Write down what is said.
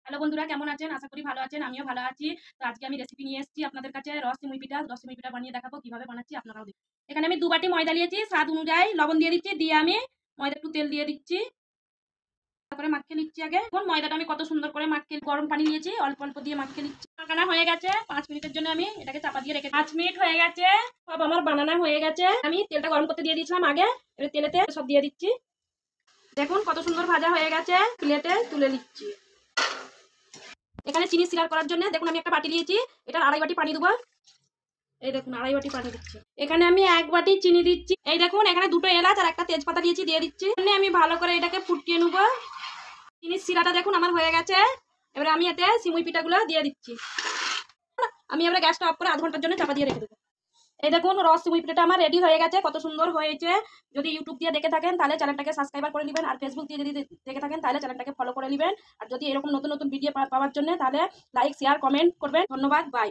Hello বন্ধুরা, কেমন আছেন? আশা করি ভালো আছেন। আমিও ভালো আছি। তো আজকে আমি রেসিপি নিয়ে এসেছি আপনাদের কাছে রস সিমুই পিঠা বানিয়ে দেখাবো কিভাবে বানাচ্ছি, আপনারাও দেখুন। এখানে আমি 2 বাটি ময়দা নিয়েছি, স্বাদ অনুযায়ী লবণ দিয়ে দিচ্ছি, দিয়ে আমি ময়দা একটু তেল দিয়ে দিচ্ছি। তারপরে মাখিয়ে নিচ্ছি আগে। এখন ময়দাটা আমি কত সুন্দর করে মাখিয়ে গরম পানি নিয়েছি, অল্প অল্প দিয়ে মাখিয়ে নিচ্ছি। মাখানো হয়ে গেছে, 5 মিনিটের জন্য আমি এটাকে চাপা দিয়ে রেখে 5 মিনিট হয়ে গেছে, সব আমার বানানো হয়ে গেছে। আমি তেলটা গরম করতে দিয়ে দিয়েছিলাম আগে, এবার তেলেতে সব দিয়ে দিচ্ছি। দেখুন কত সুন্দর ভাজা হয়ে গেছে, প্লেটে তুলে নিচ্ছি। এখানে চিনি সিরাপ করার জন্য দেখুন আমি একটা বাটি নিয়েছি, এটা 2.5 বাটি পানি দেবো। এই দেখুন 2.5 বাটি পানি দিচ্ছি। এখানে আমি 1 বাটি চিনি দিচ্ছি। এই দেখুন এখানে 2টো এলাচ আর একটা তেজপাতা দিয়েছি, দিয়ে দিচ্ছি। আমি ভালো করে এটাকে ফুটিয়ে নেবো। চিনির সিরাটা দেখুন আমার হয়ে গেছে। এবারে আমি এতে সিমুই পিঠাগুলো দিয়ে দিচ্ছি। আমি এবারে গ্যাসটা অফ করে আধ ঘন্টার জন্য চাপা দিয়ে রেখে দেবো। এই দেখুন রস সিমুই পিঠাটা আমার রেডি হয়ে গেছে, কত সুন্দর হয়েছে। যদি ইউটিউব দিয়ে দেখে থাকেন তাহলে চ্যানেলটাকে সাবস্ক্রাইব করে নেবেন, আর ফেসবুক দিয়ে যদি দেখে থাকেন তাহলে চ্যানেলটাকে ফলো করে নেবেন। আর যদি এরকম নতুন নতুন ভিডিও পাওয়ার জন্য তাহলে লাইক শেয়ার কমেন্ট করবেন। ধন্যবাদ, বাই।